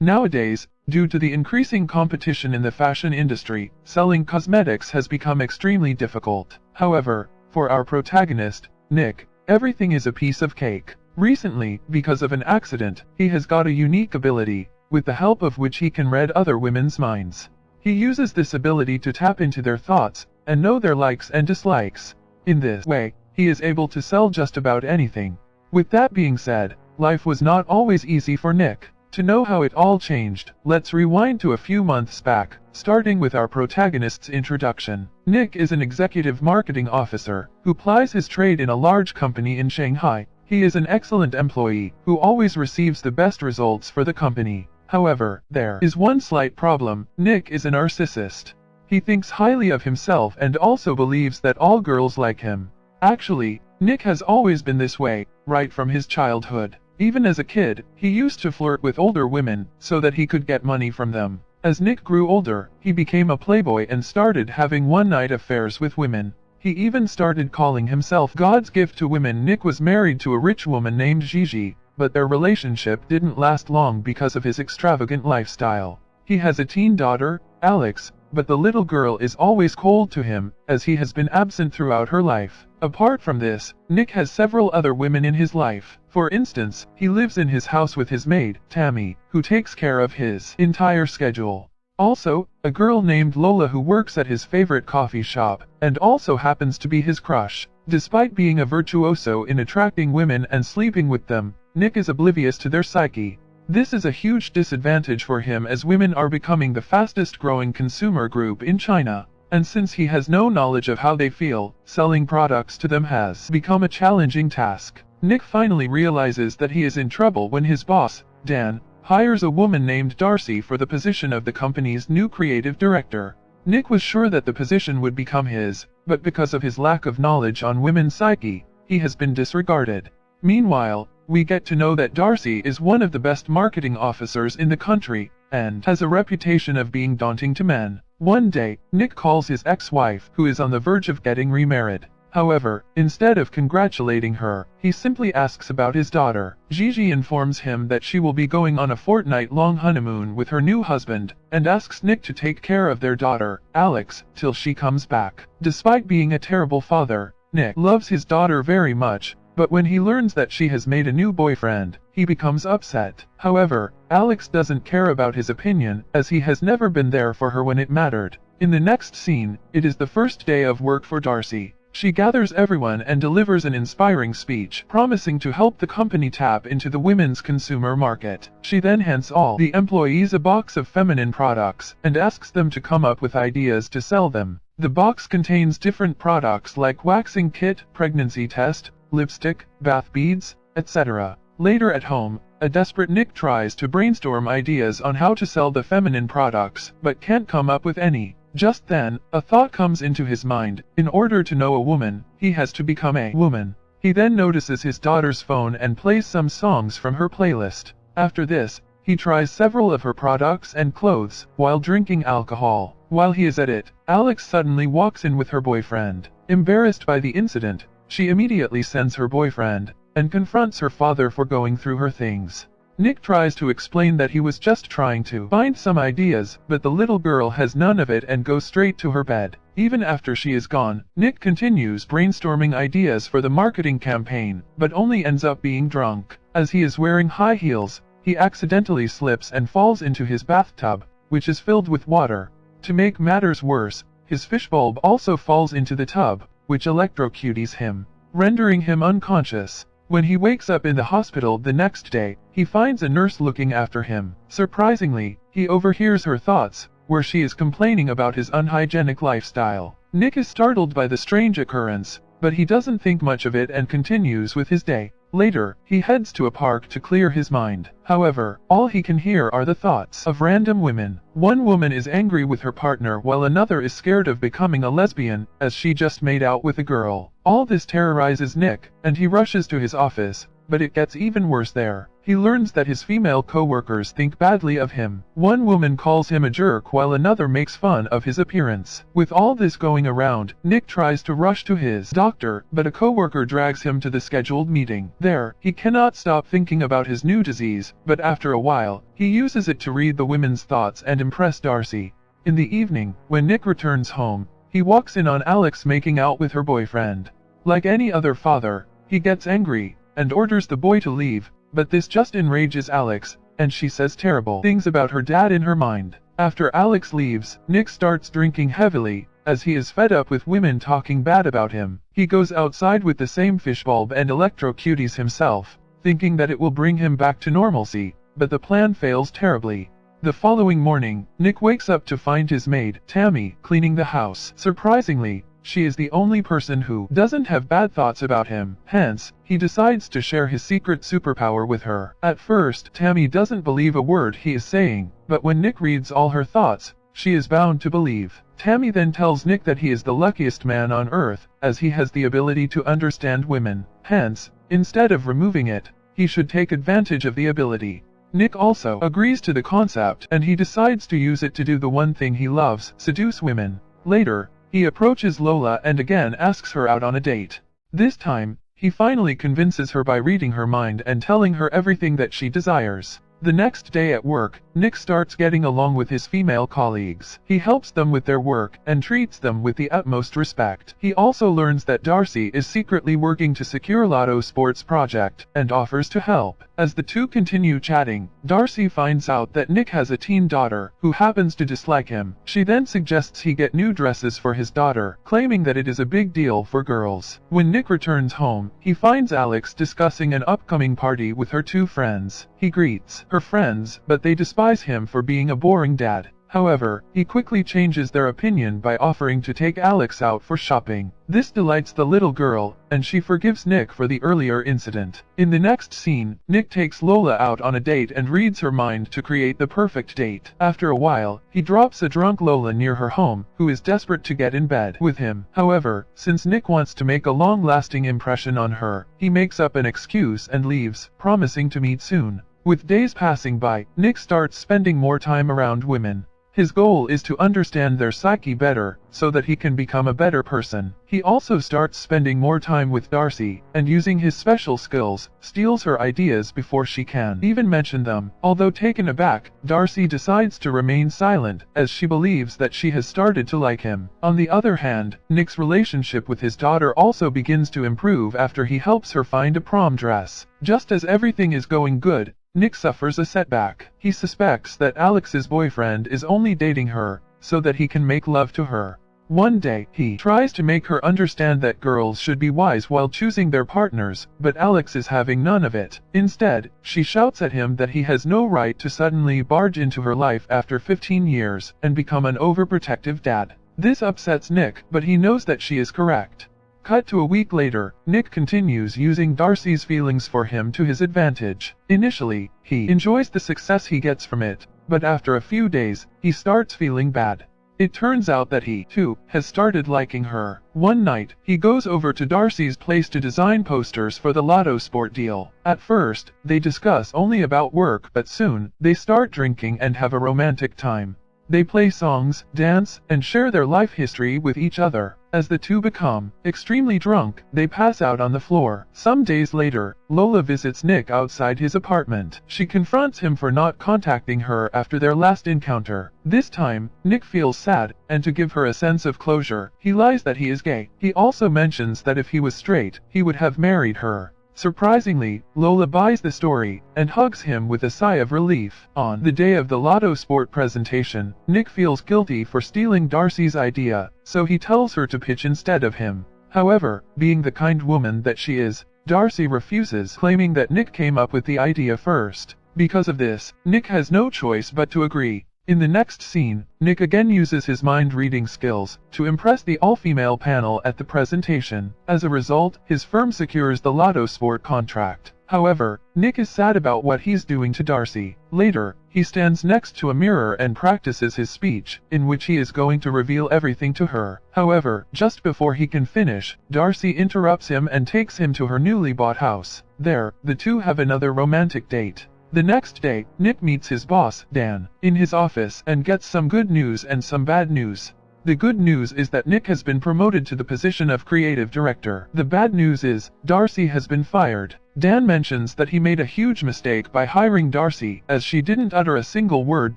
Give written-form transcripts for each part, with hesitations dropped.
Nowadays, due to the increasing competition in the fashion industry, selling cosmetics has become extremely difficult. However, for our protagonist, Nick, everything is a piece of cake. Recently, because of an accident, he has got a unique ability, with the help of which he can read other women's minds. He uses this ability to tap into their thoughts, and know their likes and dislikes. In this way, he is able to sell just about anything. With that being said, life was not always easy for Nick. To know how it all changed, let's rewind to a few months back, starting with our protagonist's introduction. Nick is an executive marketing officer, who plies his trade in a large company in Shanghai. He is an excellent employee, who always receives the best results for the company. However, there is one slight problem. Nick is a narcissist. He thinks highly of himself and also believes that all girls like him. Actually, Nick has always been this way, right from his childhood. Even as a kid, he used to flirt with older women, so that he could get money from them. As Nick grew older, he became a playboy and started having one-night affairs with women. He even started calling himself God's gift to women. Nick was married to a rich woman named Gigi, but their relationship didn't last long because of his extravagant lifestyle. He has a teen daughter, Alex, but the little girl is always cold to him, as he has been absent throughout her life. Apart from this, Nick has several other women in his life. For instance, he lives in his house with his maid, Tammy, who takes care of his entire schedule. Also, a girl named Lola who works at his favorite coffee shop, and also happens to be his crush. Despite being a virtuoso in attracting women and sleeping with them, Nick is oblivious to their psyche. This is a huge disadvantage for him as women are becoming the fastest growing consumer group in China. And since he has no knowledge of how they feel, selling products to them has become a challenging task. Nick finally realizes that he is in trouble when his boss, Dan, hires a woman named Darcy for the position of the company's new creative director. Nick was sure that the position would become his, but because of his lack of knowledge on women's psyche, he has been disregarded. Meanwhile, we get to know that Darcy is one of the best marketing officers in the country, and has a reputation of being daunting to men. One day, Nick calls his ex-wife, who is on the verge of getting remarried. However, instead of congratulating her, he simply asks about his daughter. Gigi informs him that she will be going on a fortnight-long honeymoon with her new husband, and asks Nick to take care of their daughter, Alex, till she comes back. Despite being a terrible father, Nick loves his daughter very much, but when he learns that she has made a new boyfriend, he becomes upset. However, Alex doesn't care about his opinion, as he has never been there for her when it mattered. In the next scene, it is the first day of work for Darcy. She gathers everyone and delivers an inspiring speech, promising to help the company tap into the women's consumer market. She then hands all the employees a box of feminine products, and asks them to come up with ideas to sell them. The box contains different products like waxing kit, pregnancy test, lipstick, bath beads, etc. Later at home, a desperate Nick tries to brainstorm ideas on how to sell the feminine products, but can't come up with any. Just then, a thought comes into his mind. In order to know a woman, he has to become a woman. He then notices his daughter's phone and plays some songs from her playlist. After this, he tries several of her products and clothes, while drinking alcohol. While he is at it, Alex suddenly walks in with her boyfriend. Embarrassed by the incident, she immediately sends her boyfriend, and confronts her father for going through her things. Nick tries to explain that he was just trying to find some ideas, but the little girl has none of it and goes straight to her bed. Even after she is gone, Nick continues brainstorming ideas for the marketing campaign, but only ends up being drunk. As he is wearing high heels, he accidentally slips and falls into his bathtub, which is filled with water. To make matters worse, his fishbulb also falls into the tub, which electrocutes him, rendering him unconscious. When he wakes up in the hospital the next day, he finds a nurse looking after him. Surprisingly, he overhears her thoughts, where she is complaining about his unhygienic lifestyle. Nick is startled by the strange occurrence, but he doesn't think much of it and continues with his day. Later, he heads to a park to clear his mind. However, all he can hear are the thoughts of random women. One woman is angry with her partner while another is scared of becoming a lesbian, as she just made out with a girl. All this terrorizes Nick, and he rushes to his office, but it gets even worse there. He learns that his female co-workers think badly of him. One woman calls him a jerk while another makes fun of his appearance. With all this going around, Nick tries to rush to his doctor, but a co-worker drags him to the scheduled meeting. There, he cannot stop thinking about his new disease, but after a while, he uses it to read the women's thoughts and impress Darcy. In the evening, when Nick returns home, he walks in on Alex making out with her boyfriend. Like any other father, he gets angry and orders the boy to leave, but this just enrages Alex, and she says terrible things about her dad in her mind. After Alex leaves, Nick starts drinking heavily, as he is fed up with women talking bad about him. He goes outside with the same fishbulb and electrocuties himself, thinking that it will bring him back to normalcy, but the plan fails terribly. The following morning, Nick wakes up to find his maid, Tammy, cleaning the house. Surprisingly, she is the only person who doesn't have bad thoughts about him. Hence, he decides to share his secret superpower with her. At first, Tammy doesn't believe a word he is saying, but when Nick reads all her thoughts, she is bound to believe. Tammy then tells Nick that he is the luckiest man on earth, as he has the ability to understand women. Hence, instead of removing it, he should take advantage of the ability. Nick also agrees to the concept, and he decides to use it to do the one thing he loves, seduce women. Later, he approaches Lola and again asks her out on a date. This time, he finally convinces her by reading her mind and telling her everything that she desires. The next day at work, Nick starts getting along with his female colleagues. He helps them with their work and treats them with the utmost respect. He also learns that Darcy is secretly working to secure Lotto Sports' project and offers to help. As the two continue chatting, Darcy finds out that Nick has a teen daughter who happens to dislike him. She then suggests he get new dresses for his daughter, claiming that it is a big deal for girls. When Nick returns home, he finds Alex discussing an upcoming party with her two friends. He greets her friends, but they despise him for being a boring dad. However, he quickly changes their opinion by offering to take Alex out for shopping. This delights the little girl, and she forgives Nick for the earlier incident. In the next scene, Nick takes Lola out on a date and reads her mind to create the perfect date. After a while, he drops a drunk Lola near her home, who is desperate to get in bed with him. However, since Nick wants to make a long-lasting impression on her, he makes up an excuse and leaves, promising to meet soon. With days passing by, Nick starts spending more time around women. His goal is to understand their psyche better, so that he can become a better person. He also starts spending more time with Darcy, and using his special skills, steals her ideas before she can even mention them. Although taken aback, Darcy decides to remain silent, as she believes that she has started to like him. On the other hand, Nick's relationship with his daughter also begins to improve after he helps her find a prom dress. Just as everything is going good, Nick suffers a setback. He suspects that Alex's boyfriend is only dating her, so that he can make love to her. One day, he tries to make her understand that girls should be wise while choosing their partners, but Alex is having none of it. Instead, she shouts at him that he has no right to suddenly barge into her life after 15 years, and become an overprotective dad. This upsets Nick, but he knows that she is correct. Cut to a week later, Nick continues using Darcy's feelings for him to his advantage. Initially, he enjoys the success he gets from it, but after a few days, he starts feeling bad. It turns out that he, too, has started liking her. One night, he goes over to Darcy's place to design posters for the Lotto Sport deal. At first, they discuss only about work, but soon, they start drinking and have a romantic time. They play songs, dance, and share their life history with each other. As the two become extremely drunk, they pass out on the floor. Some days later, Lola visits Nick outside his apartment. She confronts him for not contacting her after their last encounter. This time, Nick feels sad, and to give her a sense of closure, he lies that he is gay. He also mentions that if he was straight, he would have married her. Surprisingly, Lola buys the story, and hugs him with a sigh of relief. On the day of the Lotto Sport presentation, Nick feels guilty for stealing Darcy's idea, so he tells her to pitch instead of him. However, being the kind woman that she is, Darcy refuses, claiming that Nick came up with the idea first. Because of this, Nick has no choice but to agree. In the next scene, Nick again uses his mind-reading skills to impress the all-female panel at the presentation. As a result, his firm secures the Lotto Sport contract. However, Nick is sad about what he's doing to Darcy. Later, he stands next to a mirror and practices his speech, in which he is going to reveal everything to her. However, just before he can finish, Darcy interrupts him and takes him to her newly bought house. There, the two have another romantic date. The next day, Nick meets his boss, Dan, in his office and gets some good news and some bad news. The good news is that Nick has been promoted to the position of creative director. The bad news is, Darcy has been fired. Dan mentions that he made a huge mistake by hiring Darcy, as she didn't utter a single word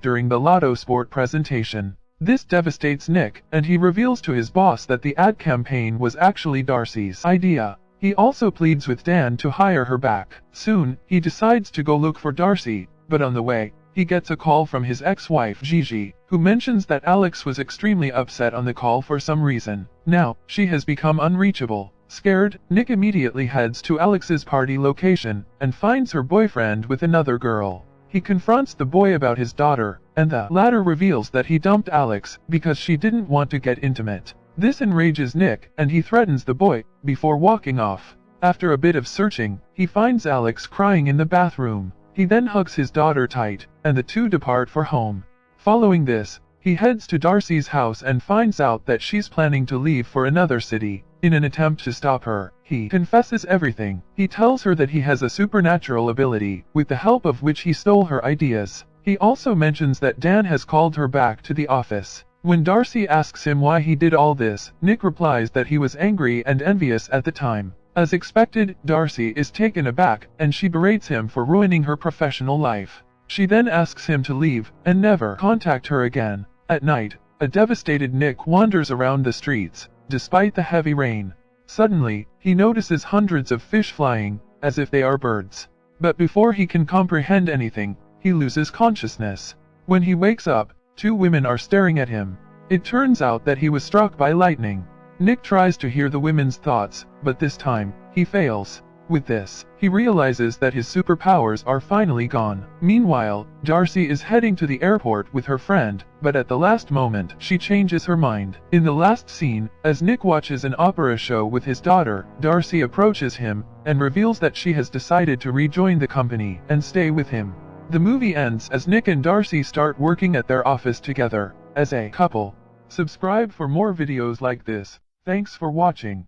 during the Lotto Sport presentation. This devastates Nick, and he reveals to his boss that the ad campaign was actually Darcy's idea. He also pleads with Dan to hire her back. Soon, he decides to go look for Darcy, but on the way, he gets a call from his ex-wife Gigi, who mentions that Alex was extremely upset on the call for some reason. Now, she has become unreachable. Scared, Nick immediately heads to Alex's party location, and finds her boyfriend with another girl. He confronts the boy about his daughter, and the latter reveals that he dumped Alex because she didn't want to get intimate. This enrages Nick, and he threatens the boy, before walking off. After a bit of searching, he finds Alex crying in the bathroom. He then hugs his daughter tight, and the two depart for home. Following this, he heads to Darcy's house and finds out that she's planning to leave for another city. In an attempt to stop her, he confesses everything. He tells her that he has a supernatural ability, with the help of which he stole her ideas. He also mentions that Dan has called her back to the office. When Darcy asks him why he did all this, Nick replies that he was angry and envious at the time. As expected, Darcy is taken aback, and she berates him for ruining her professional life. She then asks him to leave, and never contact her again. At night, a devastated Nick wanders around the streets, despite the heavy rain. Suddenly, he notices hundreds of fish flying, as if they are birds. But before he can comprehend anything, he loses consciousness. When he wakes up, two women are staring at him. It turns out that he was struck by lightning. Nick tries to hear the women's thoughts, but this time, he fails. With this, he realizes that his superpowers are finally gone. Meanwhile, Darcy is heading to the airport with her friend, but at the last moment, she changes her mind. In the last scene, as Nick watches an opera show with his daughter, Darcy approaches him, and reveals that she has decided to rejoin the company, and stay with him. The movie ends as Nick and Darcy start working at their office together, as a couple. Subscribe for more videos like this. Thanks for watching.